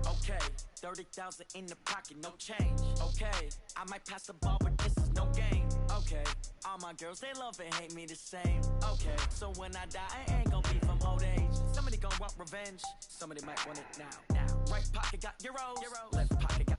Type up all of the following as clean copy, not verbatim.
Okay, 30,000 in the pocket, no change. Okay, I might pass the ball, but this is no game. Okay, all my girls, they love and hate me the same. Okay, so when I die, I ain't gonna be from old age. Somebody gonna want revenge, somebody might want it now. Right pocket got euros, left pocket got...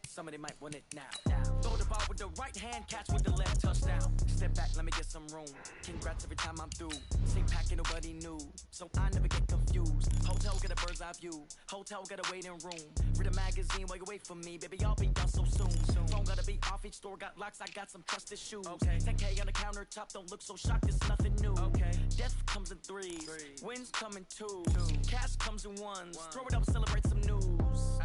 Somebody might want it now. Throw the ball with the right hand, catch with the left, touchdown. Step back, let me get some room. Congrats every time I'm through. Same packet, nobody knew, so I never get confused. Hotel get a bird's eye view. Hotel get a waiting room. Read a magazine while you wait for me, baby. I'll be done so soon. Phone gotta be off, each store got locks. I got some trusted shoes. 10K on the countertop, don't look so shocked. It's nothing new. Death comes in threes, wins come in twos, cash comes in ones. Throw it up, celebrate some news.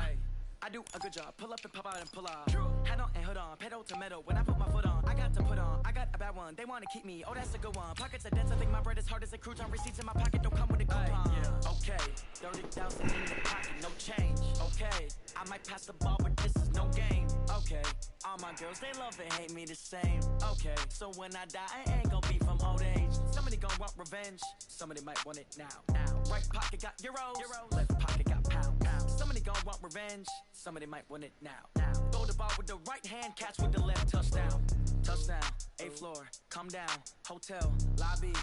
I do a good job, pull up and pop out and pull off. Hat on and hood on, pedal to metal. When I put my foot on, I got to put on. I got a bad one, they want to keep me. Oh, that's a good one. Pockets are dense, I think my bread is hard as a crouton. Receipts in my pocket don't come with a coupon. Okay, 30,000 in the pocket, no change. Okay, I might pass the ball, but this is no game. Okay, all my girls, they love and hate me the same. Okay, so when I die, I ain't gonna be from old age. Somebody gonna want revenge, somebody might want it now. Right pocket got euros, left pocket got pounds. Somebody gonna want revenge, somebody might want it now. Throw the ball with the right hand, catch with the left, touchdown. Touchdown, 8th floor, come down, hotel, lobby.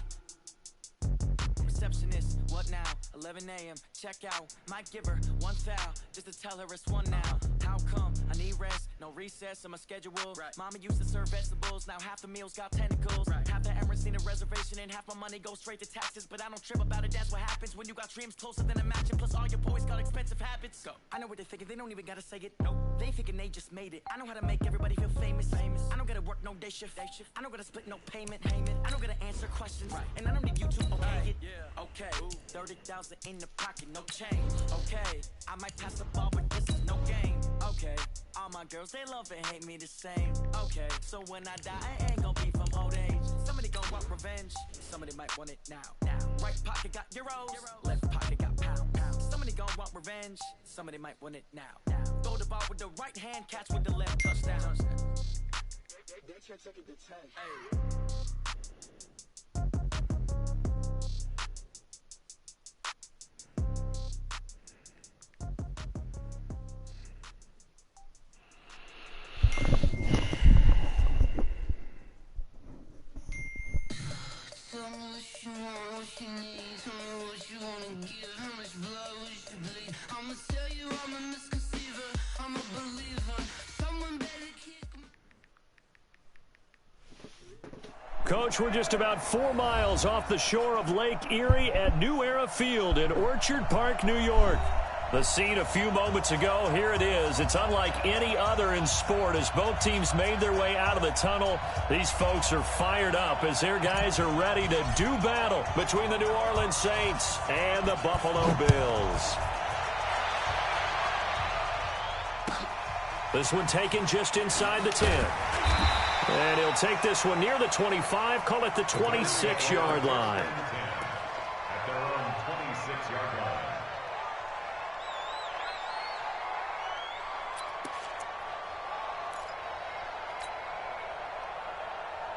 Receptionist, what now? 11 a.m., check out. Might give her one foul, just to tell her it's one now. How come? I need rest, no recess in my schedule. Mama used to serve vegetables, now half the meals got tentacles. Half the Emirates need a reservation and half my money goes straight to taxes. But I don't trip about it, that's what happens when you got dreams closer than a mansion. Plus all your boys got expensive habits. Go. I know what they're thinking, they don't even gotta say it. Nope. They thinking they just made it. I know how to make everybody feel famous. I don't gotta work no day shift. I don't gotta split no payment. I don't gotta answer questions. And I don't need you to okay it. Okay, 30,000 in the pocket, no change. Okay, I might pass the ball, but this is no game. Okay, all my girls, they love and hate me the same. Okay, so when I die, I ain't gonna be from old age. Somebody gonna want revenge, somebody might want it now. Right pocket got euros, left pocket got pounds. Somebody gonna want revenge, somebody might want it now. Throw the ball with the right hand, catch with the left, touchdown. That's your second to 10. Tell me what you want, what you need. Tell me what you wanna give. How much blood would you bleed? I'ma tell you I'm a misconceiver. I'm a believer. Someone better kick me. Coach, we're just about 4 miles off the shore of Lake Erie at New Era Field in Orchard Park, New York. The scene a few moments ago, here it is. It's unlike any other in sport as both teams made their way out of the tunnel. These folks are fired up as their guys are ready to do battle between the New Orleans Saints and the Buffalo Bills. This one taken just inside the 10. And he'll take this one near the 25, call it the 26-yard line. At their own 26-yard line.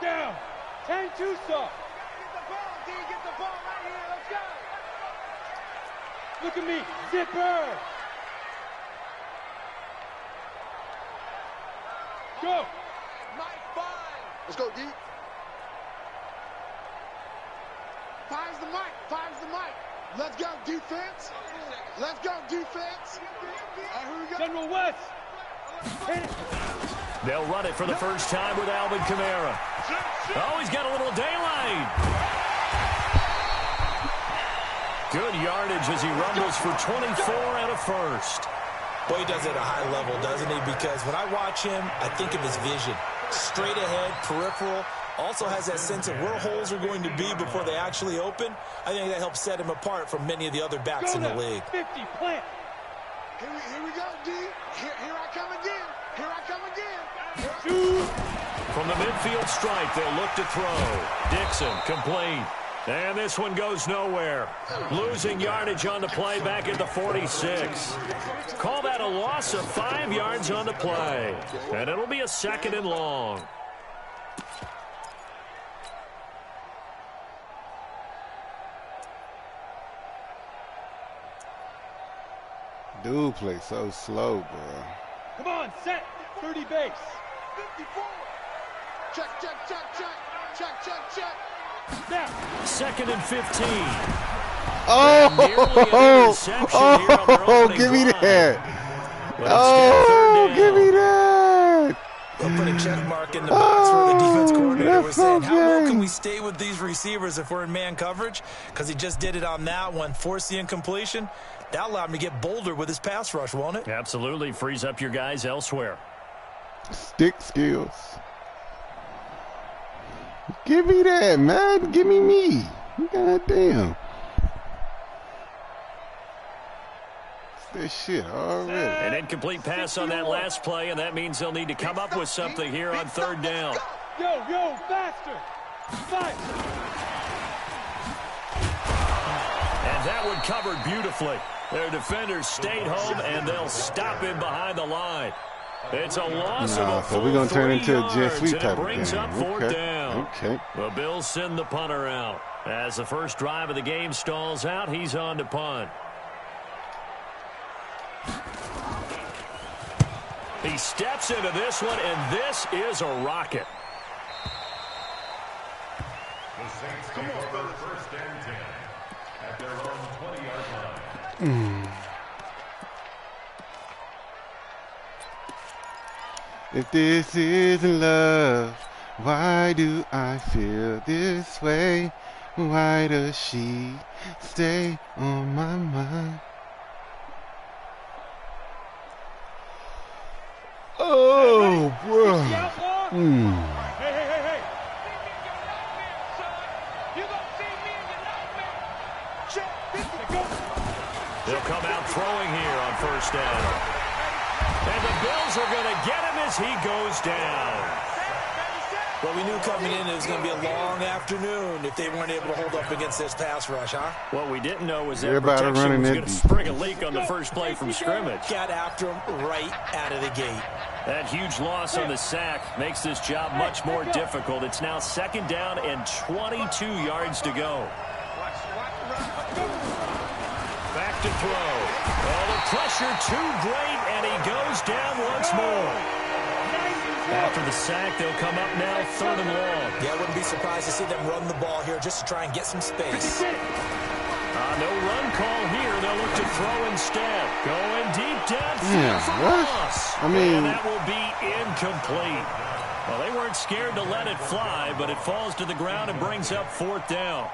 Down. 10 too soft. Get the ball, D. Get the ball right here. Let's go. Look at me. Zipper. Go. Mike, fine. Let's go, D. Finds the mic. Finds the mic. Let's go, defense. Let's go, defense. Here we go. General West. Hit it. They'll run it for the first time with Alvin Kamara. Oh, he's got a little daylight. Good yardage as he rumbles for 24 and a first. Boy, he does it at a high level, doesn't he? Because when I watch him, I think of his vision. Straight ahead, peripheral. Also has that sense of where holes are going to be before they actually open. I think that helps set him apart from many of the other backs in the league. 50, plant. Here we go, D. Here I come again. Here I come again. From the midfield stripe, they'll look to throw. Dixon, complete. And this one goes nowhere. Losing yardage on the play back at the 46. Call that a loss of 5 yards on the play. And it'll be a 2nd and long. Dude play so slow, bro. Come on, set. 30 base. 54. Check, check, check, check. Check, check, check. Now. 2nd and 15. Oh, give me that. Oh, give me that. We'll put a check mark in the box where the defense coordinator was saying, how low can we stay with these receivers if we're in man coverage? Because he just did it on that one, forced the incompletion. That allowed him to get bolder with his pass rush, won't it? Absolutely. Frees up your guys elsewhere. Stick skills. Give me that, man. Give me. God damn. This shit already. An incomplete pass on that last play, and that means they'll need to come up with something here on 3rd down. Yo, faster. Fight. And that one covered beautifully. Their defenders stayed home, and they'll stop him behind the line. It's a loss of a so we're going to turn into a jet sweep type of brings game. up 4th down. Okay. The Bills send the punter out. As the first drive of the game stalls out, he's on to punt. He steps into this one, and this is a rocket. The Saints come over 1st and 10 at their own 20-yard line. If this isn't love, why do I feel this way? Why does she stay on my mind? Oh, bro. Hey. They'll come out throwing here on 1st down. And the Bills are going to get him as he goes down. Well, we knew coming in it was going to be a long afternoon if they weren't able to hold up against this pass rush, huh? What we didn't know was that Everybody protection running was that going to deep. spring a leak on the first play from scrimmage. Got after him right out of the gate. That huge loss on the sack makes this job much more difficult. It's now 2nd down and 22 yards to go. Back to throw. Oh, the pressure too great, and he goes down once more. After the sack, they'll come up now 3rd and long. Yeah, I wouldn't be surprised to see them run the ball here just to try and get some space. No run call here. They'll look to throw instead. Going deep downfield for loss. I mean, and that will be incomplete. Well, they weren't scared to let it fly, but it falls to the ground and brings up 4th down.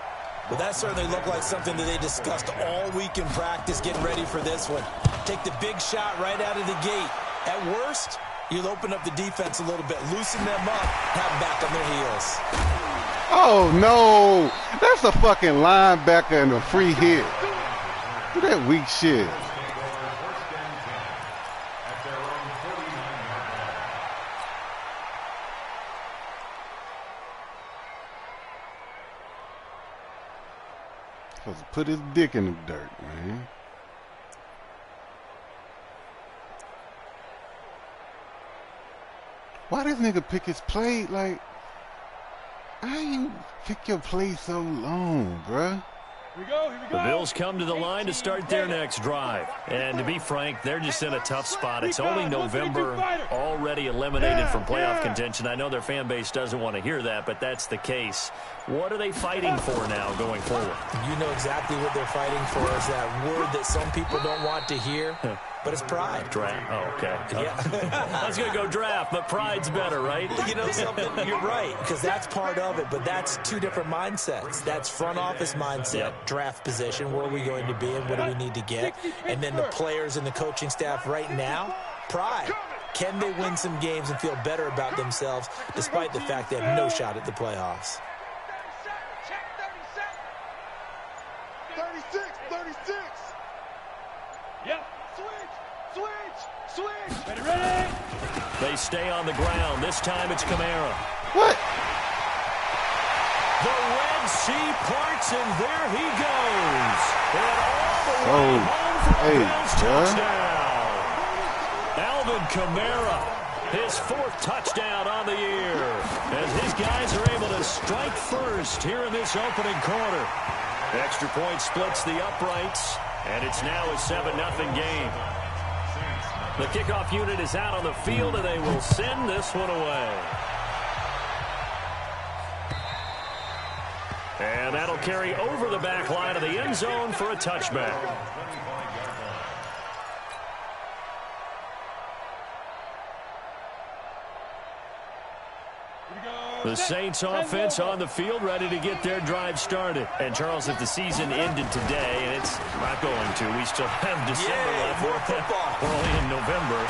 Well, that certainly looked like something that they discussed all week in practice getting ready for this one. Take the big shot right out of the gate. At worst, you'll open up the defense a little bit, loosen them up, have them back on their heels. Oh, no. That's a fucking linebacker and a free hit. Look at that weak shit. Supposed to put his dick in the dirt, man. Why this nigga pick his play? Like, how you pick your play so long, bruh? Here we go. The Bills come to the line to start their next drive. And to be frank, they're just in a tough spot. It's only November, already eliminated from playoff contention. I know their fan base doesn't want to hear that, but that's the case. What are they fighting for now going forward? You know exactly what they're fighting for is that word that some people don't want to hear, but it's pride. Draft. Oh, okay. Yeah. I was going to go draft, but pride's better, right? You know something? You're right, because that's part of it, but that's two different mindsets. That's front office mindset, draft position, where are we going to be and what do we need to get? And then the players and the coaching staff right now, pride. Can they win some games and feel better about themselves despite the fact they have no shot at the playoffs? 36. Yep. Switch. Ready. They stay on the ground. This time it's Kamara. What? The Red Sea parts, and there he goes. And all the way home for a Bills touchdown. Alvin Kamara, his 4th touchdown on the year, as his guys are able to strike first here in this opening quarter. Extra point splits the uprights. And it's now a 7-0 game. The kickoff unit is out on the field, and they will send this one away. And that'll carry over the back line of the end zone for a touchback. The Saints offense on the field, ready to get their drive started. And, Charles, if the season ended today, and it's not going to, we still have December left. More football. We're only in November.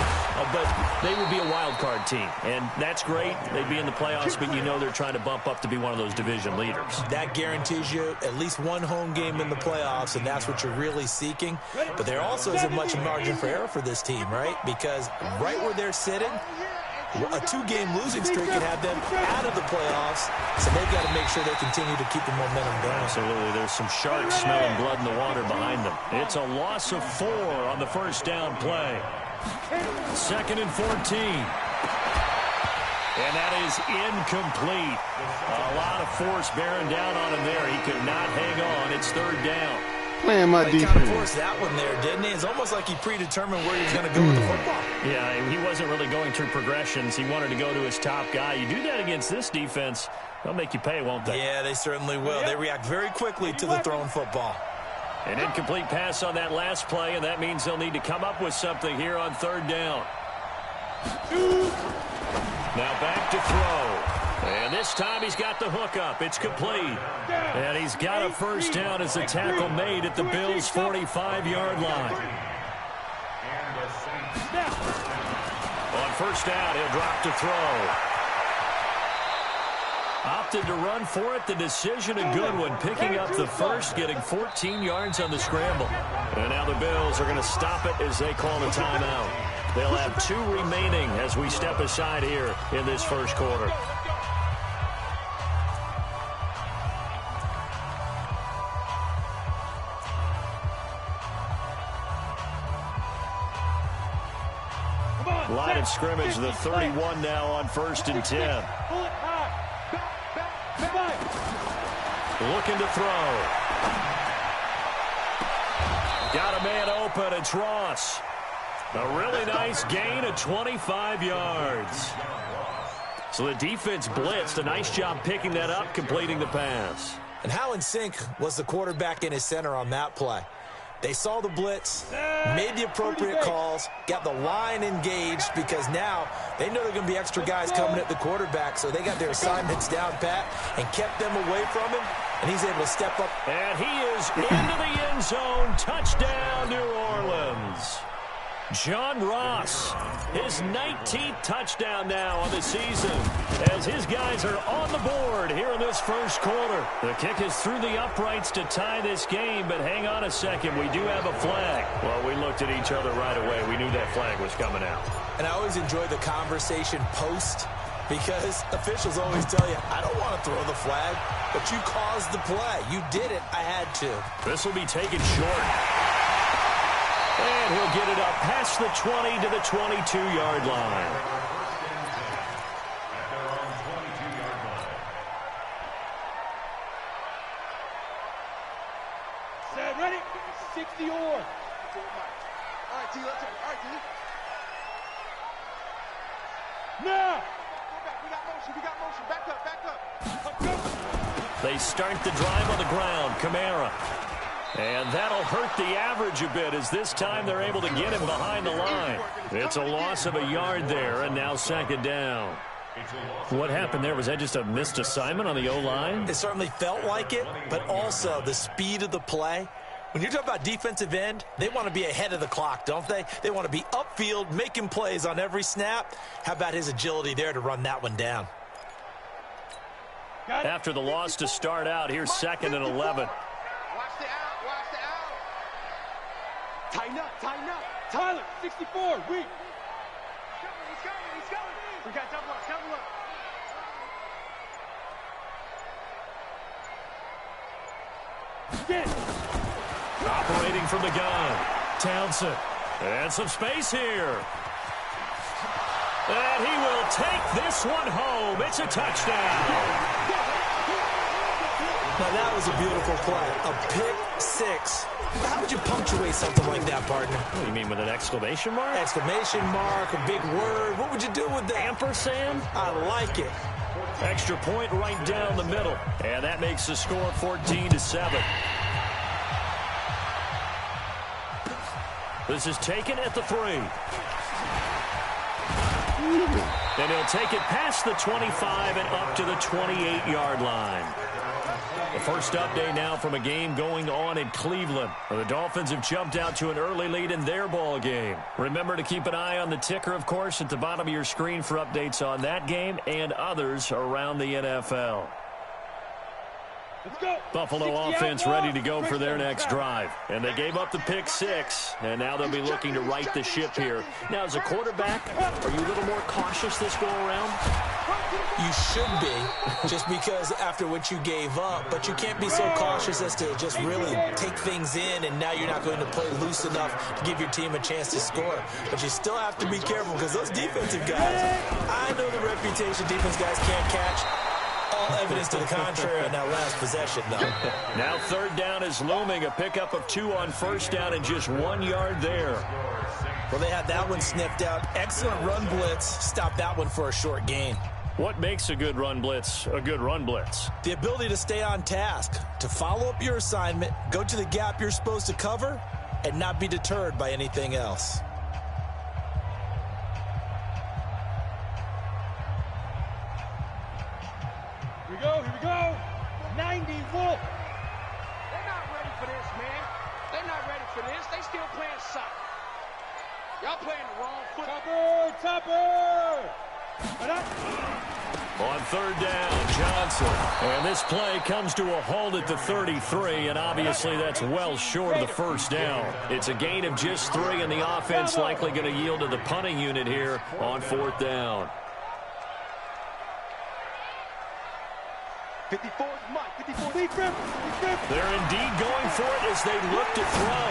But they would be a wild card team. And that's great. They'd be in the playoffs, but you know they're trying to bump up to be one of those division leaders. That guarantees you at least one home game in the playoffs, and that's what you're really seeking. But there also isn't much margin for error for this team, right? Because right where they're sitting, a 2-game losing streak could have them out of the playoffs, so they've got to make sure they continue to keep the momentum going. Absolutely. There's some sharks smelling blood in the water behind them. It's a loss of 4 on the first down play. 2nd and 14. And that is incomplete. A lot of force bearing down on him there. He could not hang on. It's 3rd down. Playing my defense. He defense. kind of forced that one there, didn't he? It's almost like he predetermined where he was going to go with the football. Yeah, he wasn't really going through progressions. He wanted to go to his top guy. You do that against this defense, they'll make you pay, won't they? Yeah, they certainly will. They react very quickly to the thrown football. An incomplete pass on that last play, and that means they'll need to come up with something here on 3rd down. Now back to throw. And this time he's got the hook up. It's complete. And he's got a first down as the tackle made at the Bills' 45-yard line. On first down, he'll drop to throw. Opted to run for it. The decision a good one. Picking up the first, getting 14 yards on the scramble. And now the Bills are going to stop it as they call the timeout. They'll have 2 remaining as we step aside here in this first quarter. Line of scrimmage, the 31 now on 1st and 10. Looking to throw. Got a man open. It's Ross. A really nice gain of 25 yards. So the defense blitzed. A nice job picking that up, completing the pass. And how in sync was the quarterback in his center on that play? They saw the blitz, made the appropriate calls, got the line engaged because now they know there are going to be extra guys coming at the quarterback, so they got their assignments down pat and kept them away from him, and he's able to step up. And he is into the end zone. Touchdown, New Orleans. John Ross, his 19th touchdown now on the season as his guys are on the board here in this first quarter. The kick is through the uprights to tie this game, but hang on a second. We do have a flag. Well, we looked at each other right away. We knew that flag was coming out. And I always enjoy the conversation post because officials always tell you, I don't want to throw the flag, but you caused the play. You did it. I had to. This will be taken short. And he'll get it up past the 20 to the 22-yard line. Set, ready? 60 or. All right, T, let's go. All right, T. Now! We got motion. We got motion. Back up. Back up. They start the drive on the ground. Kamara. And that'll hurt the average a bit as this time they're able to get him behind the line. It's a loss of a yard there, and now 2nd down. What happened there? Was that just a missed assignment on the O-line? It certainly felt like it, but also the speed of the play. When you're talking about defensive end, they want to be ahead of the clock, don't they? They want to be upfield, making plays on every snap. How about his agility there to run that one down? After the loss to start out, here's 2nd and 11. Tighten up, tighten up. Tyler, 64, we. He's coming. We got double up. Get. Operating from the gun. Townsend. And some space here. And he will take this one home. It's a touchdown. Now that was a beautiful play. A pick six How would you punctuate something like that, partner? What do you mean, with an exclamation mark? Exclamation mark, a big word. What would you do with that? Ampersand? I like it. Extra point right down the middle. And that makes the score 14-7. This is taken at the 3. And he'll take it past the 25 and up to the 28-yard line. The first update now from a game going on in Cleveland, where the Dolphins have jumped out to an early lead in their ball game. Remember to keep an eye on the ticker, of course, at the bottom of your screen for updates on that game and others around the NFL. Let's go. Buffalo offense ready to go for their next drive. And they gave up the pick 6, and now they'll be looking to right the ship here. Now, as a quarterback, are you a little more cautious this go-around? You should be, just because after what you gave up. But you can't be so cautious as to just really take things in, and now you're not going to play loose enough to give your team a chance to score. But you still have to be careful, because those defensive guys, I know the reputation defense guys can't catch. All evidence to the contrary on that last possession, though. Now third down is looming. A pickup of 2 on first down and just 1 yard there. Well, they had that one sniffed out. Excellent run blitz. Stopped that one for a short gain. What makes a good run blitz a good run blitz? The ability to stay on task, to follow up your assignment, go to the gap you're supposed to cover, and not be deterred by anything else. Here we go. 90 Wolf. They're not ready for this, man. They're not ready for this. They still playing soccer. Y'all playing the wrong foot. Topper. On third down, Johnson. And this play comes to a halt at the 33, and obviously that's well short of the first down. It's a gain of just 3, and the offense likely going to yield to the punting unit here on fourth down. 54 Mike. 54 They're indeed going for it as they look to throw.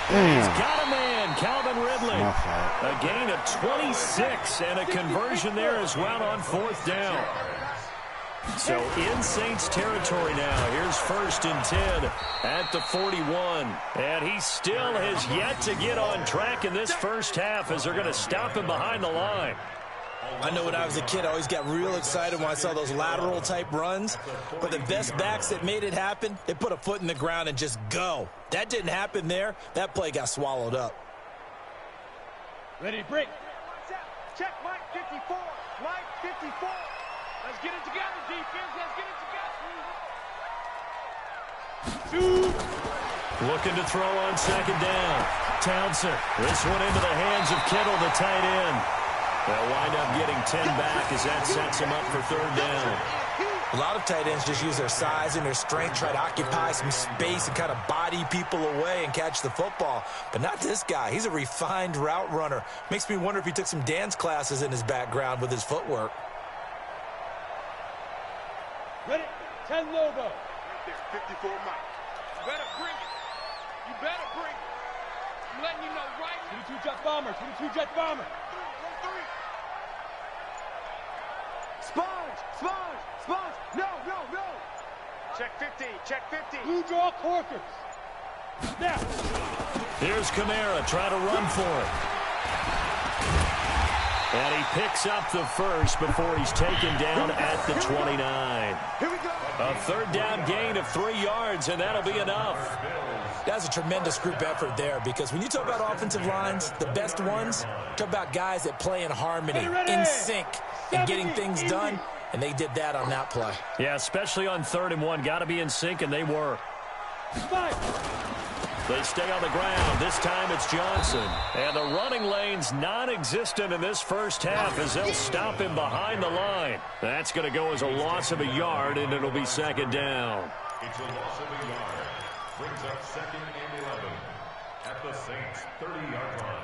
Damn. He's got a man, Calvin Ridley. My fault. A gain of 26 and a conversion there as well on fourth down. So in Saints territory now. Here's 1st and 10 at the 41. And he still has yet to get on track in this first half as they're going to stop him behind the line. I know when I was a kid, I always got real excited when I saw those lateral-type runs. But the best backs that made it happen, they put a foot in the ground and just go. That didn't happen there. That play got swallowed up. Ready to break. Check Mike 54. Mike 54. Let's get it together, defense. Let's get it together. Shoot. Looking to throw on second down. Townsend. This one into the hands of Kittle, the tight end. They'll wind up getting 10 back as that sets them up for third down. A lot of tight ends just use their size and their strength, try to occupy some space and kind of body people away and catch the football. But not this guy. He's a refined route runner. Makes me wonder if he took some dance classes in his background with his footwork. Ready. 10 logo. Right there, 54 Mike. You better bring it. You better bring it. I'm letting you know right now. 22 jet bomber. 22 jet bomber. Sponge. No. Check 15. Check 15. Blue draw corkers. Snap. Here's Kamara, try to run for it. And he picks up the first before he's taken down at the 29. Here we go. A third down gain of 3 yards, and that'll be enough. That's a tremendous group effort there, because when you talk about offensive lines, the best ones, talk about guys that play in harmony, in sync, and getting things done, and they did that on that play. Yeah, especially on 3rd and 1. Got to be in sync, and they were. They stay on the ground. This time it's Johnson. And the running lane's non-existent in this first half as they'll stop him behind the line. That's going to go as a loss of a yard, and it'll be second down. It's a loss of a yard. Brings up 2nd and 11 at the Saints' 30-yard line.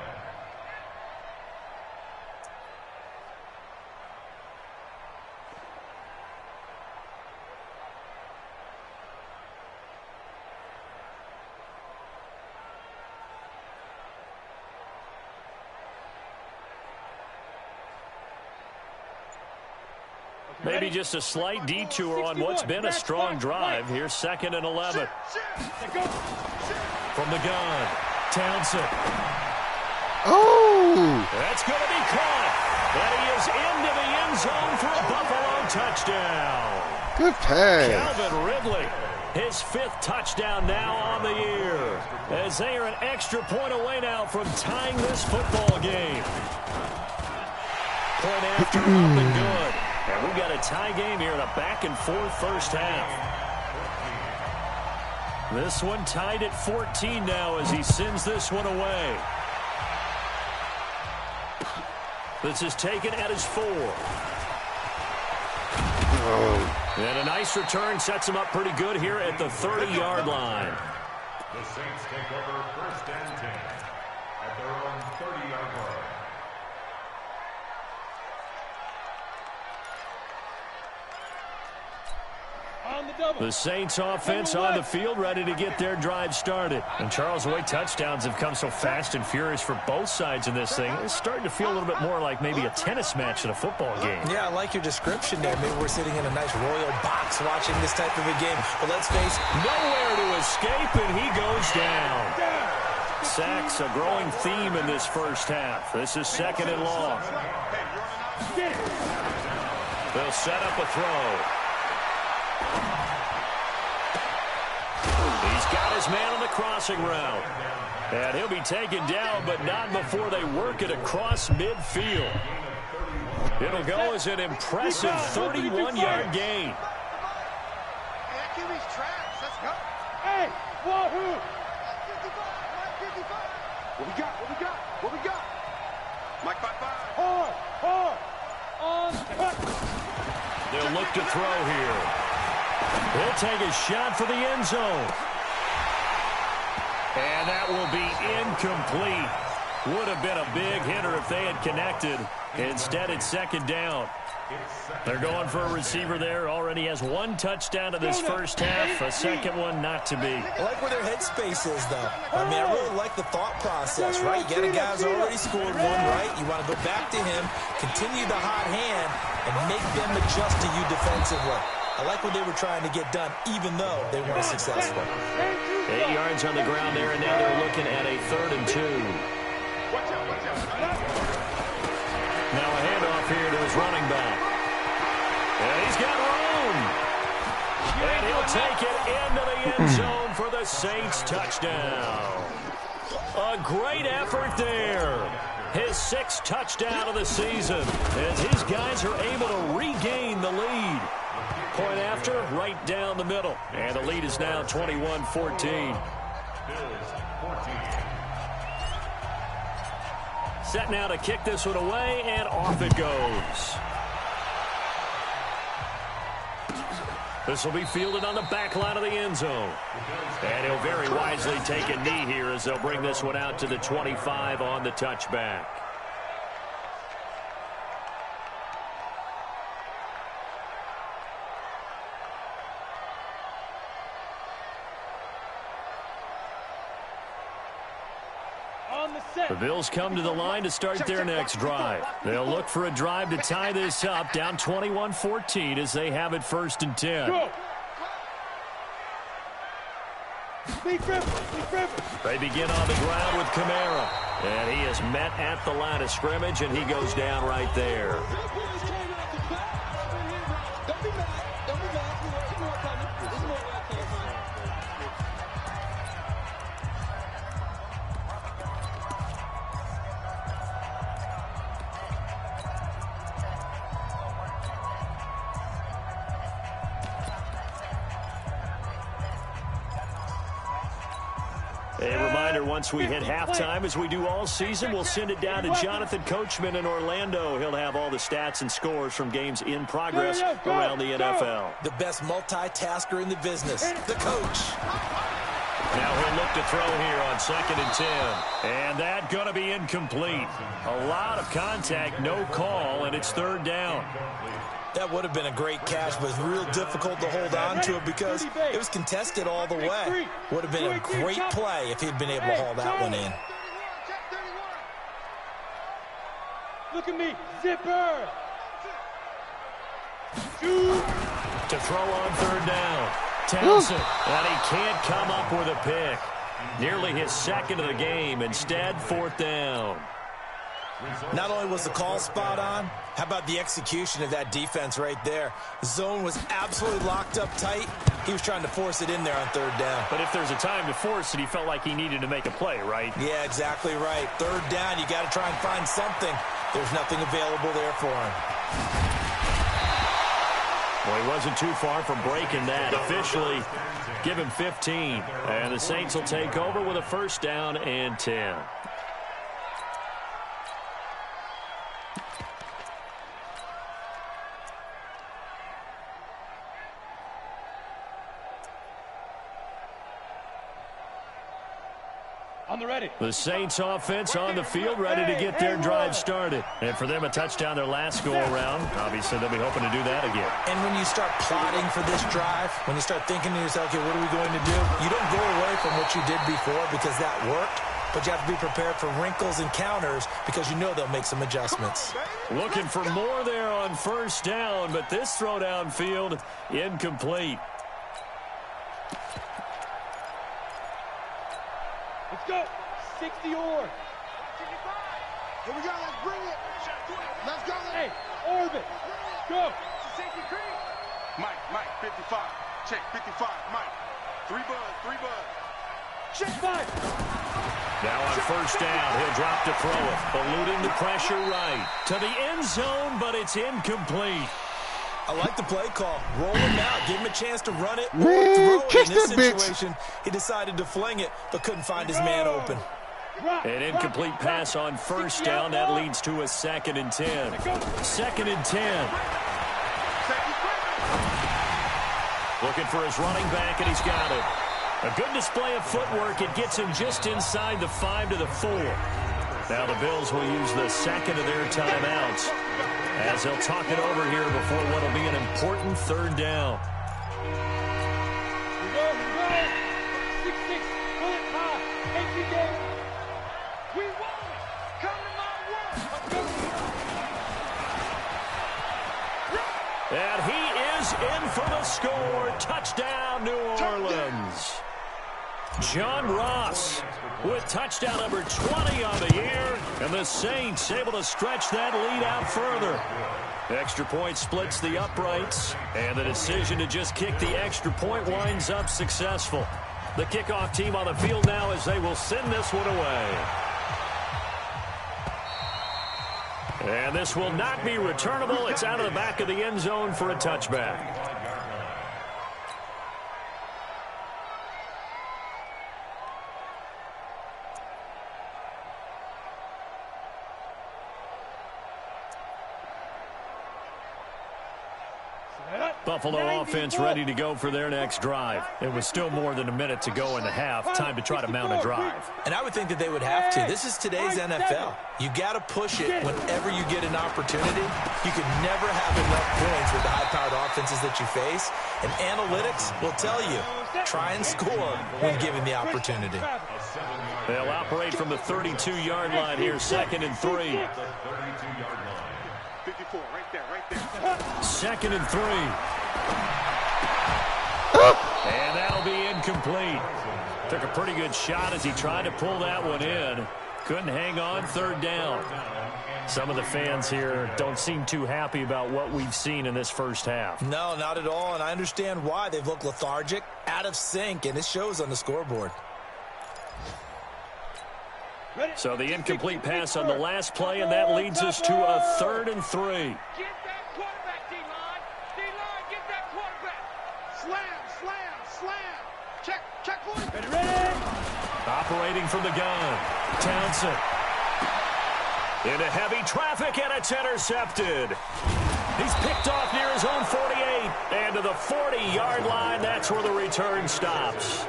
Maybe just a slight detour on what's been a strong drive. Here's 2nd and 11. From the gun, Townsend. Oh! That's going to be caught. And he is into the end zone for a Buffalo touchdown. Good pass. Calvin Ridley, his 5th touchdown now on the year, as they are an extra point away now from tying this football game. Point after up and good. And we've got a tie game here in a back-and-forth first half. This one tied at 14 now as he sends this one away. This is taken at his 4. Oh. And a nice return sets him up pretty good here at the 30-yard line. The Saints take over 1st and 10 at their own 30-yard line. The Saints offense on the field, ready to get their drive started. And Charles, the way touchdowns have come so fast and furious for both sides in this thing, it's starting to feel a little bit more like maybe a tennis match in a football game. Yeah, I like your description there. Maybe we're sitting in a nice royal box watching this type of a game. But let's face it, nowhere to escape, and he goes down. Sacks, a growing theme in this first half. This is 2nd and long. They'll set up a throw. He's got his man on the crossing route. And he'll be taken down, but not before they work it across midfield. It'll go as an impressive 31-yard gain. Hey, wahoo! What we got? What we got? Mike, hard, on cut. They'll look to throw here. He'll take a shot for the end zone. And that will be incomplete. Would have been a big hitter if they had connected. Instead, it's 2nd down. They're going for a receiver there. Already has 1 touchdown in this first half. A 2nd one not to be. I like where their headspace is, though. I mean, I really like the thought process, right? You got a guy who's already scored one, right? You want to go back to him, continue the hot hand, and make them adjust to you defensively. I like what they were trying to get done, even though they weren't successful. 8 yards on the ground there, and now they're looking at a 3rd and 2. Now a handoff here to his running back. And he's got room. And he'll take it into the end zone for the Saints touchdown. A great effort there. His 6th touchdown of the season as his guys are able to regain the lead. Point after, right down the middle. And the lead is now 21-14. Set now to kick this one away, and off it goes. This will be fielded on the back line of the end zone. And he'll very wisely take a knee here as they'll bring this one out to the 25 on the touchback. The Bills come to the line to start their next drive. They'll look for a drive to tie this up, down 21-14 as they have it 1st and 10. Go. They begin on the ground with Kamara. And he is met at the line of scrimmage, and he goes down right there. A reminder, once we hit halftime, as we do all season, we'll send it down to Jonathan Coachman in Orlando. He'll have all the stats and scores from games in progress around the NFL. The best multitasker in the business, the coach. Now he'll look to throw here on 2nd and 10. And that going to be incomplete. A lot of contact, no call, and it's 3rd down. That would have been a great catch, but it's real difficult to hold on to it because it was contested all the way. Would have been a great play if he'd been able to haul that one in. Look at me, zipper. To throw on third down. Townsend, and he can't come up with a pick. Nearly his second of the game. Instead, fourth down. Not only was the call spot on, how about the execution of that defense right there? The zone was absolutely locked up tight. He was trying to force it in there on third down. But if there's a time to force it, he felt like he needed to make a play, right? Yeah, exactly right. Third down, you got to try and find something. There's nothing available there for him. Well, he wasn't too far from breaking that. Officially, give him 15. And the Saints will take over with a first down and 10. The Saints offense on the field, ready to get their drive started. And for them, a touchdown their last go-around. Obviously, they'll be hoping to do that again. And when you start plotting for this drive, when you start thinking to yourself, okay, what are we going to do? You don't go away from what you did before because that worked, but you have to be prepared for wrinkles and counters because you know they'll make some adjustments. Looking for more there on first down, but this throw downfield incomplete. Let's go. 60 or. Here we go. Let's bring it. Let's go. Hey, orbit. Go. Safety green. Mike, 55. Check, 55. Mike. 3 bud. Check 5. Now on first down, he'll drop to throw it. Eluding the pressure right. To the end zone, but it's incomplete. I like the play call. Roll him out. Give him a chance to run it Man, or throw it. catch In this that bitch. situation, he decided to fling it, but couldn't find his man open. An incomplete pass on first down. That leads to a 2nd and 10. 2nd and 10. Looking for his running back, and he's got it. A good display of footwork. It gets him just inside the 5 to the 4. Now the Bills will use the second of their timeouts as they'll talk it over here before what will be an important third down. Here we go. 6-6. Pull it high. Take your game. We want it. Come to my world. And he is in for the score. Touchdown, New Orleans. John Ross with touchdown number 20 on the year. And the Saints able to stretch that lead out further. Extra point splits the uprights. And the decision to just kick the extra point winds up successful. The kickoff team on the field now as they will send this one away. And this will not be returnable. It's out of the back of the end zone for a touchback. Buffalo offense ready to go for their next drive. It was still more than a minute to go in the half. Time to try to mount a drive. And I would think that they would have to. This is today's NFL. You got to push it whenever you get an opportunity. You can never have enough points with the high-powered offenses that you face. And analytics will tell you, try and score when given the opportunity. They'll operate from the 32-yard line here, 2nd and 3. 54, right there. 2nd and 3. And that'll be incomplete. Took a pretty good shot as he tried to pull that one in. Couldn't hang on, third down. Some of the fans here don't seem too happy about what we've seen in this first half. No, not at all, and I understand why. They've looked lethargic, out of sync, and it shows on the scoreboard. So the incomplete pass on the last play, and that leads us to a 3rd and 3. Get that quarterback, D-line. D-line, get that quarterback. Slam. Check point. Ready. Operating from the gun. Townsend. Into heavy traffic, and it's intercepted. He's picked off near his own 48. And to the 40-yard line, that's where the return stops.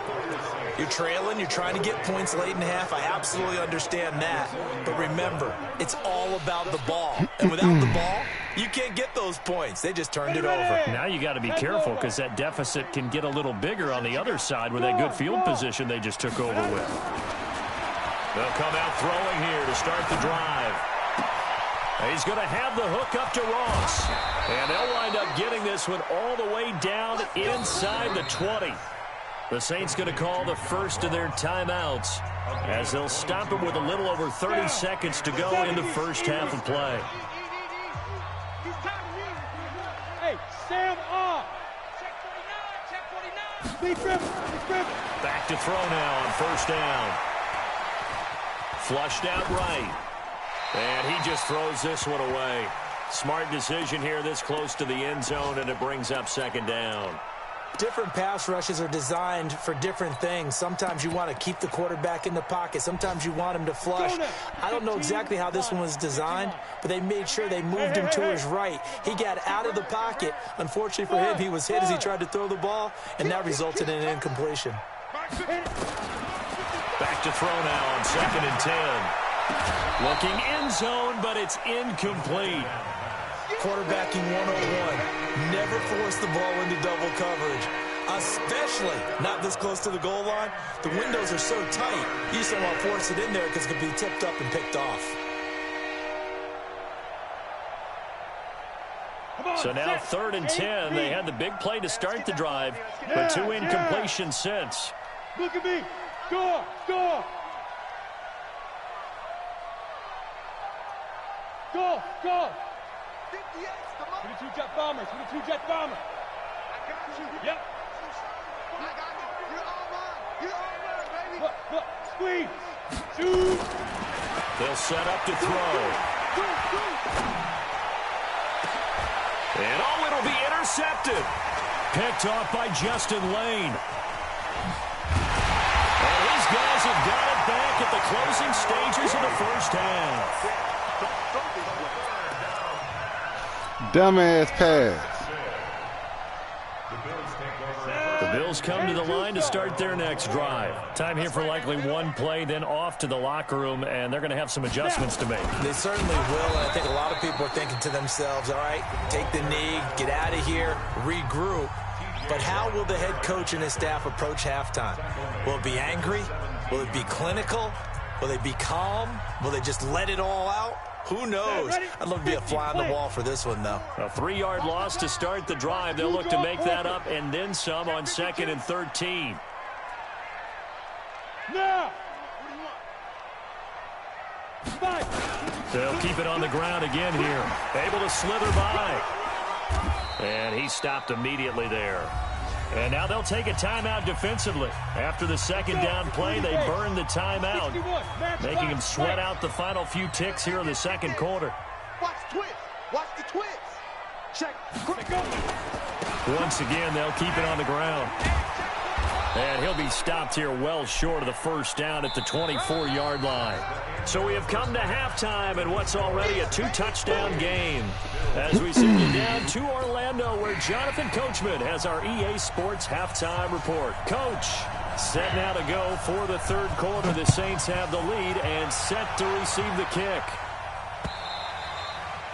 You're trailing, you're trying to get points late in the half. I absolutely understand that. But remember, it's all about the ball. And without the ball, you can't get those points. They just turned it over. Now you got to be careful because that deficit can get a little bigger on the other side with that good field position they just took over with. They'll come out throwing here to start the drive. He's going to have the hook up to Ross. And they'll wind up getting this one all the way down inside the 20. The Saints going to call the first of their timeouts as they'll stop it with a little over 30 seconds to go in the first half of play. Hey, Sam off. Check 49. Back to throw now on first down. Flushed out right. And he just throws this one away. Smart decision here this close to the end zone, and it brings up second down. Different pass rushes are designed for different things. Sometimes you want to keep the quarterback in the pocket. Sometimes you want him to flush. I don't know exactly how this one was designed, but they made sure they moved him to his right. He got out of the pocket. Unfortunately for him, he was hit as he tried to throw the ball, and that resulted in an incompletion. Back to throw now on 2nd and 10. Looking end zone, but it's incomplete. Quarterbacking 101. Never force the ball into double coverage, especially not this close to the goal line. The windows are so tight, you just don't want to force it in there because it could be tipped up and picked off. So now 3rd and 10. They had the big play to start the drive, but 2 incompletions since. Look at me. Score. Go. 22 jet bombers. I got you. Yep. I got you. You're all mine, baby. Look. Squeeze. Shoot. They'll set up to throw. And it'll be intercepted. Picked off by Justin Lane. And these guys have got it back at the closing stages of the first half. Dumbass pass. The Bills come to the line to start their next drive. Time here for likely one play, then off to the locker room, and they're going to have some adjustments to make. They certainly will, and I think a lot of people are thinking to themselves, all right, take the knee, get out of here, regroup. But how will the head coach and his staff approach halftime? Will it be angry? Will it be clinical? Will they be calm? Will they just let it all out? Who knows? I'd love to be a fly on the wall for this one, though. A 3-yard loss to start the drive. They'll look to make that up and then some on 2nd and 13. Now. They'll keep it on the ground again here. Able to slither by. And he stopped immediately there. And now they'll take a timeout defensively. After the second down play, they burn the timeout, making him sweat out the final few ticks here in the second quarter. Watch the twist. Check. Once again, they'll keep it on the ground. And he'll be stopped here well short of the first down at the 24-yard line. So we have come to halftime in what's already a 2-touchdown game. As we send you down to Orlando, where Jonathan Coachman has our EA Sports halftime report. Coach, set now to go for the third quarter. The Saints have the lead and set to receive the kick.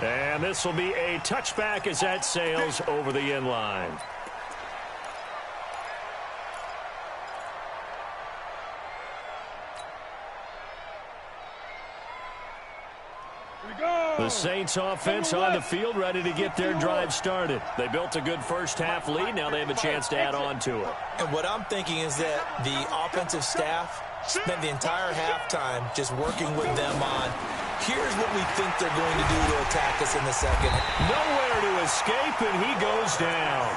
And this will be a touchback as that sails over the end line. The Saints offense on the field, ready to get their drive started. They built a good first half lead. Now they have a chance to add on to it. And what I'm thinking is that the offensive staff spent the entire halftime just working with them on, here's what we think they're going to do to attack us in the second. Nowhere to escape, and he goes down.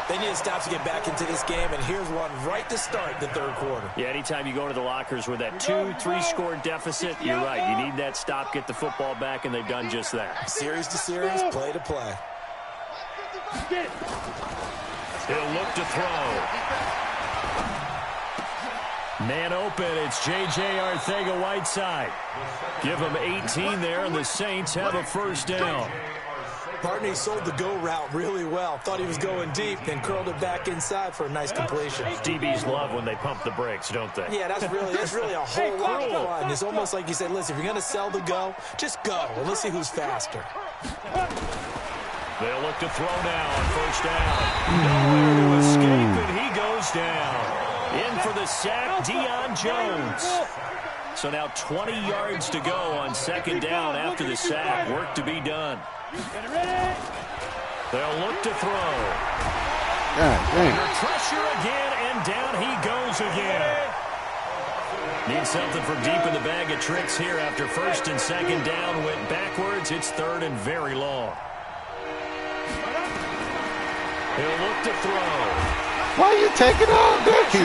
They need to stop to get back into this game, and here's one right to start the third quarter. Yeah, anytime you go into the lockers with that 2-3-score deficit, you're right. You need that stop, get the football back, and they've done just that. Series to series, play to play. He'll look to throw. Man open, it's J.J. Arcega-Whiteside. Give him 18 there, and the Saints have a first down. Barney sold the go route really well. Thought he was going deep, then curled it back inside for a nice completion. DBs love when they pump the brakes, don't they? Yeah, that's really a whole lot of fun. It's almost like you said, listen, if you're going to sell the go, just go, and let's see who's faster. They'll look to throw now on first down. Nowhere to escape, and he goes down. In for the sack, Deion Jones. So now 20 yards to go on second down after the sack. Work to be done. They'll look to throw. Under pressure again, and down he goes again. Need something from deep in the bag of tricks here after first and second down went backwards. It's third and very long. He'll look to throw. Why are you taking all day? He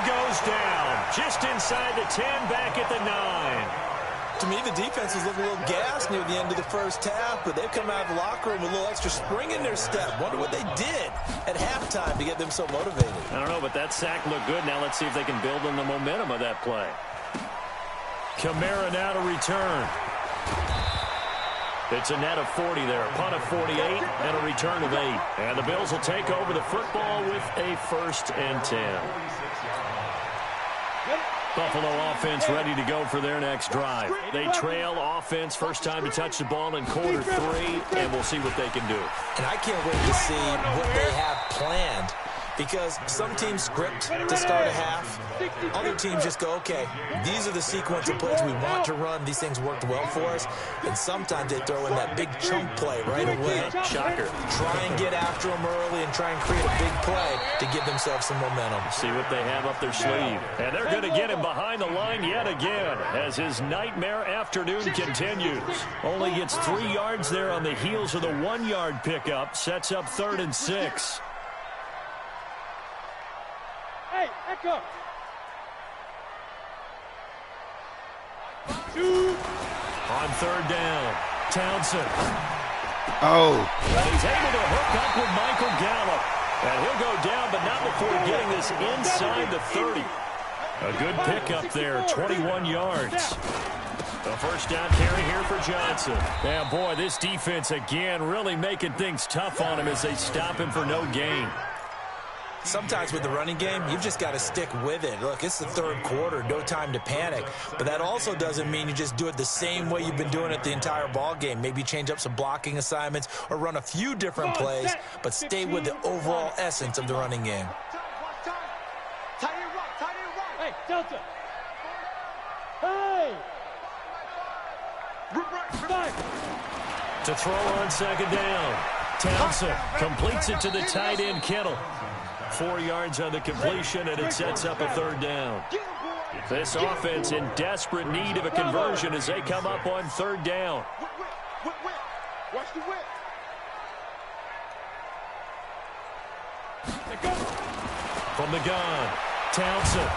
goes down. Just inside the 10, back at the 9. To me, the defense was looking a little gassed near the end of the first half, but they've come out of the locker room with a little extra spring in their step. Wonder what they did at halftime to get them so motivated. I don't know, but that sack looked good. Now let's see if they can build on the momentum of that play. Kamara now to return. It's a net of 40 there, a punt of 48, and a return of 8. And the Bills will take over the football with a 1st and 10. Buffalo offense ready to go for their next drive. They trail offense, first time to touch the ball in quarter 3, and we'll see what they can do. And I can't wait to see what they have planned, because some teams script to start a half. Other teams just go, okay, these are the sequence of plays we want to run. These things worked well for us. And sometimes they throw in that big chunk play right away. Shocker. Try and get after them early and try and create a big play to give themselves some momentum. See what they have up their sleeve. And they're going to get him behind the line yet again as his nightmare afternoon continues. Only gets 3 yards there on the heels of the 1-yard pickup. Sets up 3rd and 6. Hey, echo. Shoot. On 3rd down, Townsend. Oh. Well, he's able to hook up with Michael Gallup. And he'll go down, but not before getting this inside the 30. A good pickup there, 21 yards. The first down carry here for Johnson. Yeah, boy, this defense again really making things tough on him as they stop him for no gain. Sometimes with the running game, you've just got to stick with it. Look, it's the 3rd quarter, no time to panic. But that also doesn't mean you just do it the same way you've been doing it the entire ball game. Maybe change up some blocking assignments or run a few different plays, but stay with the overall essence of the running game. Hey, Delta. Hey. To throw on second down, Townsend completes it to the tight end, Kittle. 4 yards on the completion, and it sets up a 3rd down. This offense in desperate need of a conversion as they come up on 3rd down. Watch the whip. From the gun, Townsend.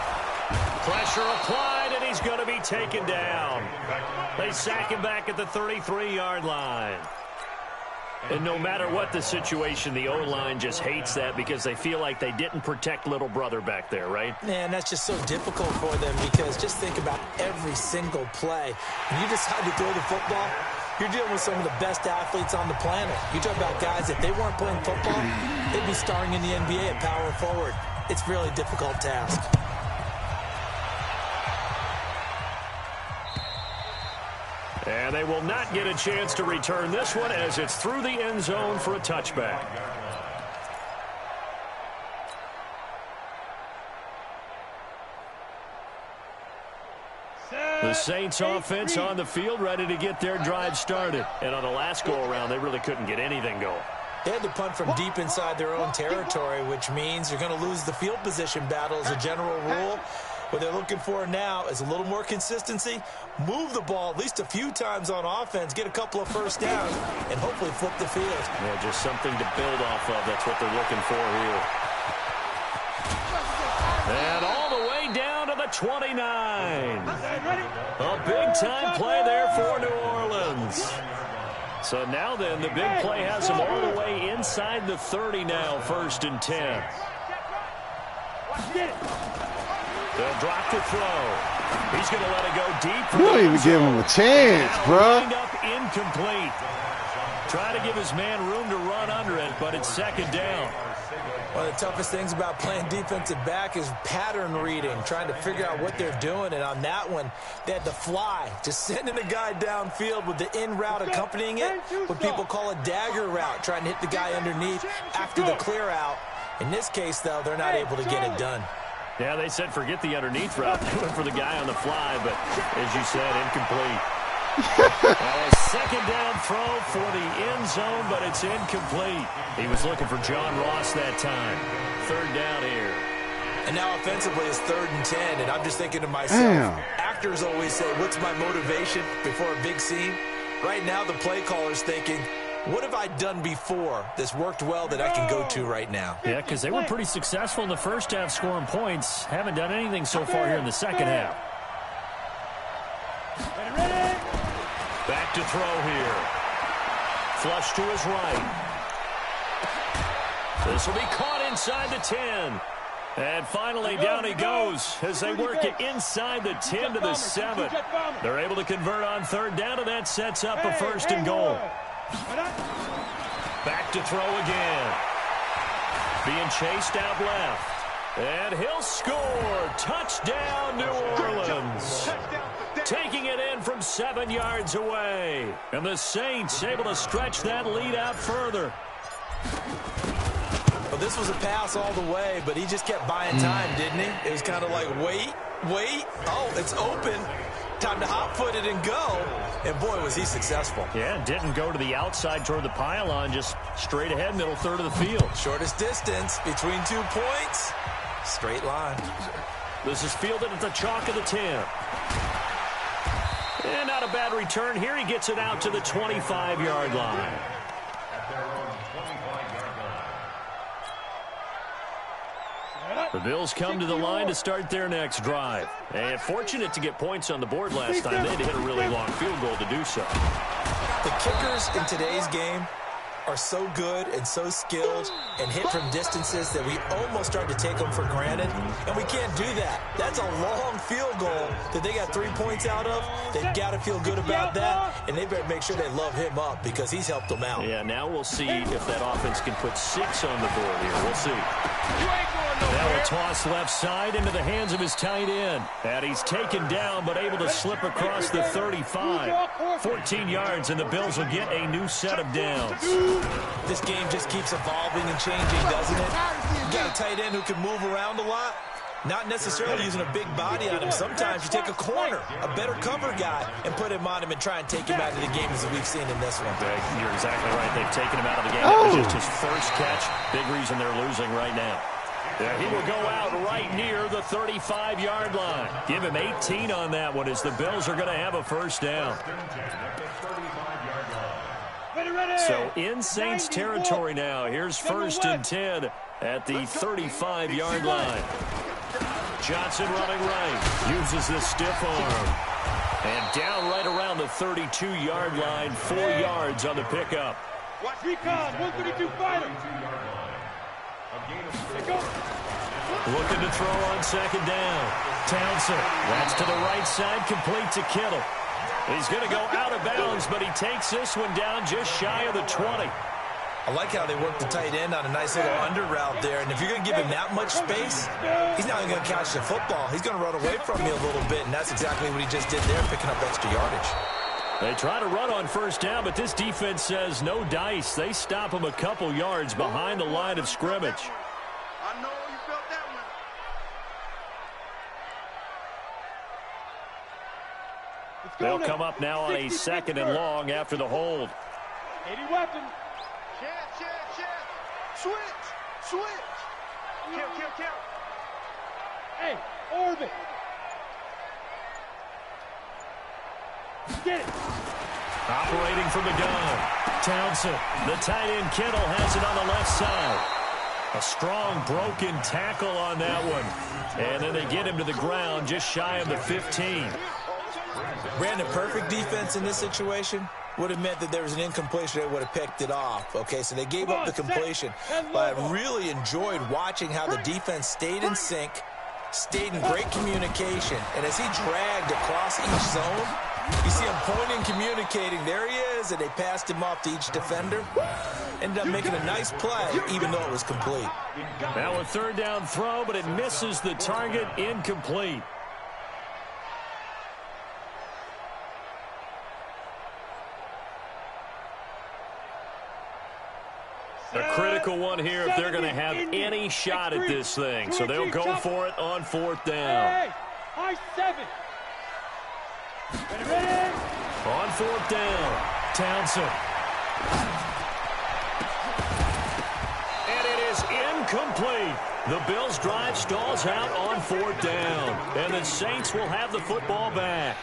Pressure applied, and he's going to be taken down. They sack him back at the 33-yard line. And no matter what the situation, the O-line just hates that because they feel like they didn't protect little brother back there, right? Man, that's just so difficult for them because just think about every single play. When you decide to throw the football, you're dealing with some of the best athletes on the planet. You talk about guys, if they weren't playing football, they'd be starring in the NBA at power forward. It's a really difficult task. And they will not get a chance to return this one as it's through the end zone for a touchback. The Saints offense on the field ready to get their drive started. And on the last go-around, they really couldn't get anything going. They had to punt from deep inside their own territory, which means you're going to lose the field position battle as a general rule. What they're looking for now is a little more consistency, move the ball at least a few times on offense, get a couple of first downs, and hopefully flip the field. Yeah, just something to build off of. That's what they're looking for here. And all the way down to the 29. A big-time play there for New Orleans. So now then, the big play has them all the way inside the 30 now, 1st and 10. They'll drop to throw. He's going to let it go deep. You don't even give him a chance, bro. Wind up incomplete. Try to give his man room to run under it, but it's 2nd down. One of the toughest things about playing defensive back is pattern reading, trying to figure out what they're doing. And on that one, they had to fly, just sending a guy downfield with the in route accompanying it, what people call a dagger route, trying to hit the guy underneath after the clear out. In this case, though, they're not able to get it done. Yeah, they said forget the underneath route. They went for the guy on the fly, but as you said, incomplete. Well, a second down throw for the end zone, but it's incomplete. He was looking for John Ross that time. Third down here. And now offensively it's 3rd and 10, and I'm just thinking to myself, actors always say, what's my motivation before a big scene? Right now the play caller's thinking, what have I done before that's worked well that I can go to right now? Yeah, because they were pretty successful in the first half scoring points. Haven't done anything so far here in the second half. Back to throw here. Flush to his right. This will be caught inside the 10. And finally down he goes as they work it inside the 10 to the 7. They're able to convert on third down, and that sets up a 1st and goal. Back to throw again. Being chased out left. And he'll score. Touchdown, New Orleans. Taking it in from 7 yards away. And the Saints able to stretch that lead out further. Well, this was a pass all the way, but he just kept buying time, didn't he? It was kind of like, wait. Oh, it's open. Time to hot-foot it and go. And, boy, was he successful. Yeah, didn't go to the outside toward the pylon, just straight ahead, middle third of the field. Shortest distance between 2 points. Straight line. This is fielded at the chalk of the 10. And not a bad return here. He gets it out to the 25-yard line. The Bills come to the line to start their next drive. And fortunate to get points on the board last time. They had to hit a really long field goal to do so. The kickers in today's game are so good and so skilled and hit from distances that we almost start to take them for granted, and we can't do that. That's a long field goal that they got 3 points out of. They've got to feel good about that, and they better make sure they love him up because he's helped them out. Yeah, now we'll see if that offense can put 6 on the board here. We'll see. Now a toss left side into the hands of his tight end. And he's taken down but able to slip across the 35. 14 yards, and the Bills will get a new set of downs. This game just keeps evolving and changing, doesn't it? You got a tight end who can move around a lot. Not necessarily using a big body on him. Sometimes you take a corner, a better cover guy, and put him on him and try and take him out of the game as we've seen in this one. You're exactly right. They've taken him out of the game. That was just his first catch. Big reason they're losing right now. He will go out right near the 35-yard line. Give him 18 on that one as the Bills are going to have a first down. So in Saints territory now. Here's 1st and 10 at the 35-yard line. Johnson running right. Uses the stiff arm. And down right around the 32-yard line. 4 yards on the pickup. Watch recon, 132 fighter. Looking to throw on second down. Townsend. That's to the right side, complete to Kittle. He's going to go out of bounds, but he takes this one down just shy of the 20. I like how they work the tight end on a nice little under route there. And if you're going to give him that much space, he's not even going to catch the football. He's going to run away from you a little bit, and that's exactly what he just did there, picking up extra yardage. They try to run on first down, but this defense says no dice. They stop him a couple yards behind the line of scrimmage. I know you felt that one. They'll come up now on a 2nd and long after the hold. 80 weapons. Chance. Switch. Kill. Hey, orbit. Get it. Operating from the gun. Townsend. The tight end Kittle has it on the left side. A strong broken tackle on that one. And then they get him to the ground just shy of the 15. Brandon, perfect defense in this situation would have meant that there was an incompletion. They would have picked it off. Okay, so they gave up the completion. But I really enjoyed watching how the defense stayed in sync, stayed in great communication. And as he dragged across each zone, you see him pointing, communicating. There he is, and they passed him off to each defender. Ended up making a nice play, even though it was complete. Now a 3rd down throw, but it misses the target, incomplete. A critical critical one here if they're going to have any shot at this thing. So they'll go for it on 4th down. High 7. Ready? On 4th down, Townsend. And it is incomplete. The Bills' drive stalls out on 4th down. And the Saints will have the football back.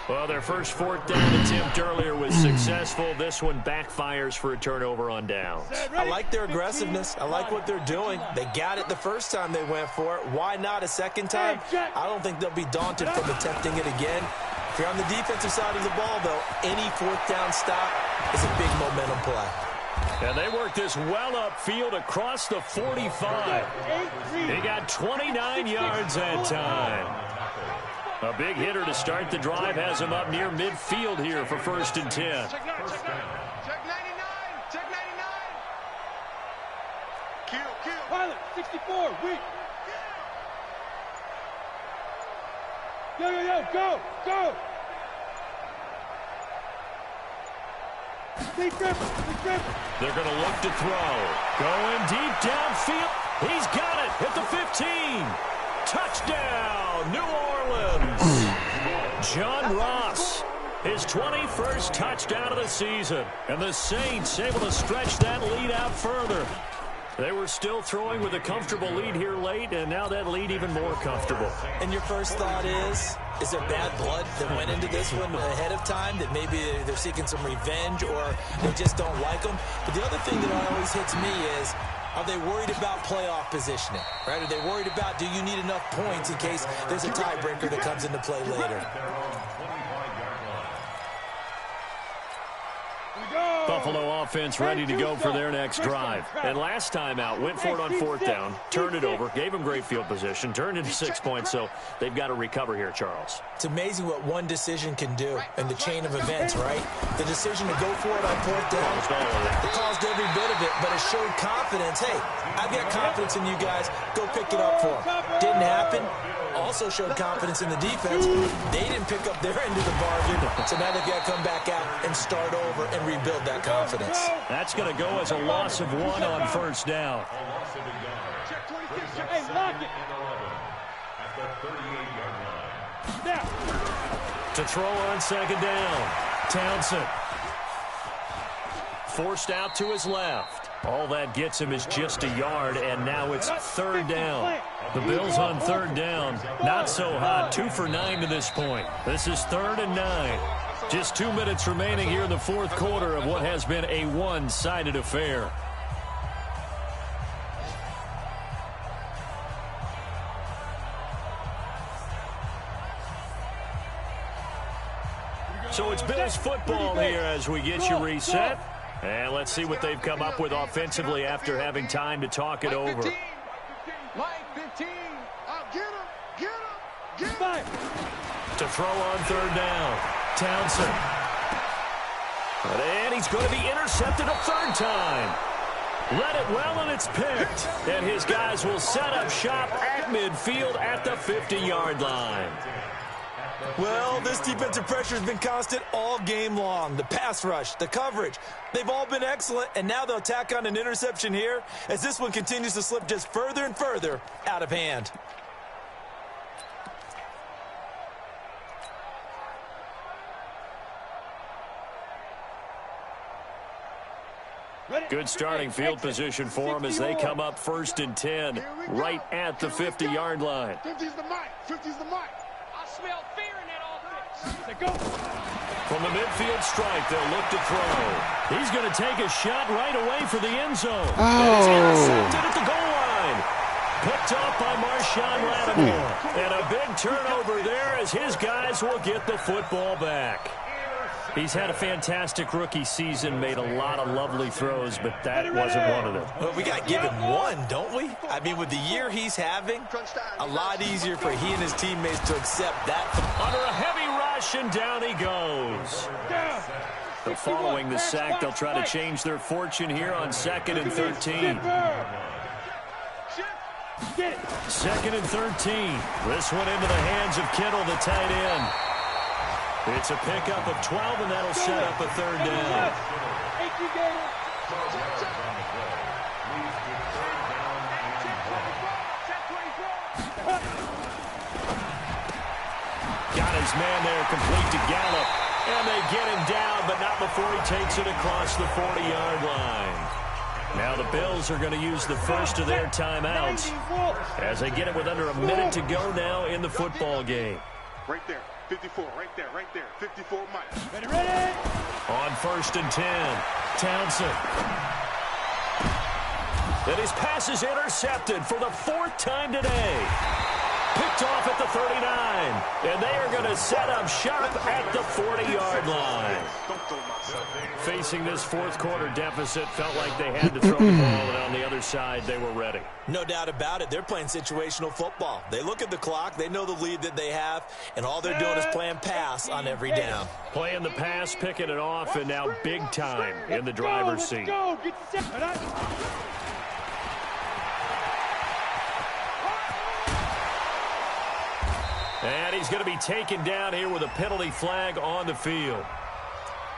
Well, their first 4th down attempt earlier was successful. This one backfires for a turnover on downs. I like their aggressiveness. I like what they're doing. They got it the first time they went for it. Why not a second time? I don't think they'll be daunted from attempting it again. If you're on the defensive side of the ball, though, any 4th down stop is a big momentum play. And they worked this well upfield across the 45. He got 29 yards that time. A big hitter to start the drive has him up near midfield here for 1st and 10. Check 99. Check 99. Kill. Pilot, 64, weak. Yo, go. Deep gripper. They're going to look to throw. Going deep downfield. He's got it at the 15. Touchdown, New Orleans. John Ross, his 21st touchdown of the season. And the Saints able to stretch that lead out further. They were still throwing with a comfortable lead here late, and now that lead even more comfortable. And your first thought is there bad blood that went into this one ahead of time, that maybe they're seeking some revenge or they just don't like them? But the other thing that always hits me is, are they worried about playoff positioning? Right? Are they worried about, do you need enough points in case there's a tiebreaker that comes into play later? Buffalo offense ready to go for their next drive. And last time out, went for it on 4th down, turned it over, gave them great field position, turned into 6 points, so they've got to recover here, Charles. It's amazing what one decision can do in the chain of events, right? The decision to go for it on 4th down, it caused every bit of it, but it showed confidence. Hey, I've got confidence in you guys. Go pick it up for them. Didn't happen. Also showed confidence in the defense. They didn't pick up their end of the bargain, so now they've got to come back out and start over and rebuild that confidence. That's going to go as a loss of 1 on 1st down. Hey, lock it. Now. To throw on 2nd down, Townsend. Forced out to his left. All that gets him is just a yard, and now it's 3rd down. The Bills on 3rd down, not so hot, 2 for 9 to this point. This is 3rd and 9. Just 2 minutes remaining here in the 4th quarter of what has been a one-sided affair. So it's Bills football here as we get you reset. And let's see what they've come up with offensively after having time to talk it over. Mike 15. Get him. To throw on 3rd down, Townsend. And he's going to be intercepted a 3rd time. Let it well, and it's picked. And his guys will set up shop at midfield at the 50-yard line. Well, this defensive pressure has been constant all game long. The pass rush, the coverage, they've all been excellent, and now they'll tack on an interception here as this one continues to slip just further and further out of hand. Good starting field position for them as they come up 1st and 10, right at the 50-yard line. 50's the mic. 50's the mic. I smell fear in that offense. Go. From the midfield strike, they'll look to throw. He's going to take a shot right away for the end zone. And he's intercepted at the goal line. Picked off by Marshawn Lattimore. And a big turnover there as his guys will get the football back. He's had a fantastic rookie season, made a lot of lovely throws, but that wasn't one of them. Well, we got to give him one, don't we? I mean, with the year he's having, a lot easier for he and his teammates to accept that. Under a heavy rush, and down he goes. But following the sack, they'll try to change their fortune here on 2nd and 13. 2nd and 13. This one into the hands of Kittle, the tight end. It's a pickup of 12, and that'll set up a 3rd down. leads to third down and 10. Got his man there, complete to Gallup. And they get him down, but not before he takes it across the 40-yard line. Now the Bills are going to use the first of their timeouts as they get it with under a minute to go now in the football game. Right there, 54, right there, 54 miles. Ready? On 1st and 10, Townsend. And his pass is intercepted for the 4th time today. Picked off at the 39. And they are going to set up shop at the 40-yard line. Facing this fourth quarter deficit, felt like they had to throw the ball, and on the other side, they were ready. No doubt about it. They're playing situational football. They look at the clock. They know the lead that they have, and all they're doing is playing pass on every down. Playing the pass, picking it off, and now big time in the driver's seat. Get set. And he's going to be taken down here with a penalty flag on the field.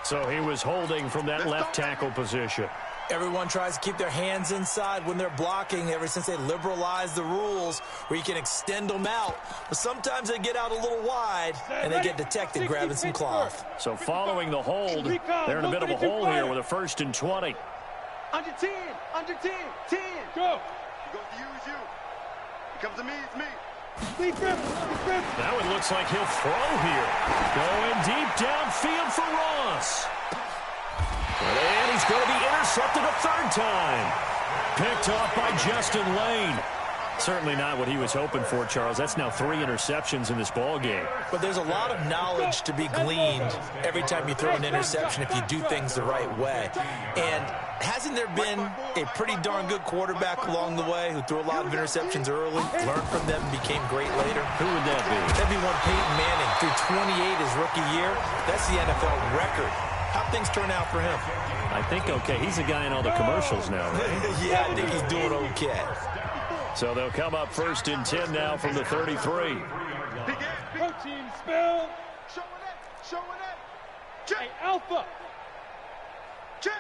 So he was holding from that left tackle position. Everyone tries to keep their hands inside when they're blocking ever since they liberalized the rules where you can extend them out. But sometimes they get out a little wide and they get detected grabbing some cloth. So following the hold, they're in a bit of a hole here with a 1st and 20. Under 10, 10. Go. He goes to use you. He comes to me, it's me. Now it looks like he'll throw here. Going deep downfield for Ross. And he's going to be intercepted a 3rd time. Picked off by Justin Lane. Certainly not what he was hoping for, Charles. That's now 3 interceptions in this ball game. But there's a lot of knowledge to be gleaned every time you throw an interception if you do things the right way. And hasn't there been a pretty darn good quarterback along the way who threw a lot of interceptions early, learned from them, and became great later? Who would that be? That'd be one Peyton Manning. Threw 28 his rookie year. That's the NFL record. How'd things turn out for him? I think okay. He's a guy in all the commercials now, right? Yeah, I think he's doing okay. So they'll come up 1st and 10 now from the 33. Protein spill. Showing it. Hey, Alpha. Check.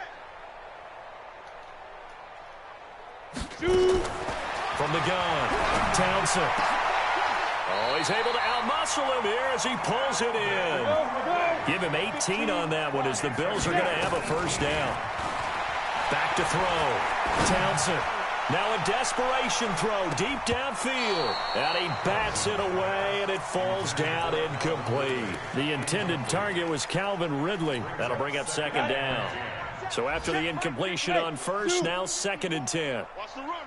Shoot. From the gun, Townsend. Oh, he's able to outmuscle him here as he pulls it in. Give him 18 on that one as the Bills are going to have a 1st down. Back to throw. Townsend. Now a desperation throw deep downfield. And he bats it away, and it falls down incomplete. The intended target was Calvin Ridley. That'll bring up 2nd down. So after the incompletion on 1st, now 2nd and 10. Watch the run.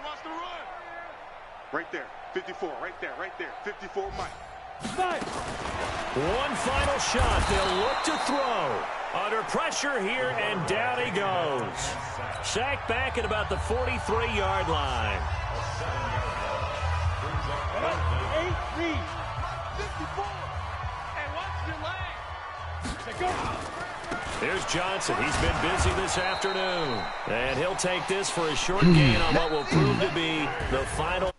Right there, 54, right there, 54 Mike. One final shot. They'll look to throw. Under pressure here, and down he goes. Sacked back at about the 43-yard line. 8-3. 54. And watch your leg. Here's Johnson. He's been busy this afternoon. And he'll take this for a short gain on what will prove to be the final.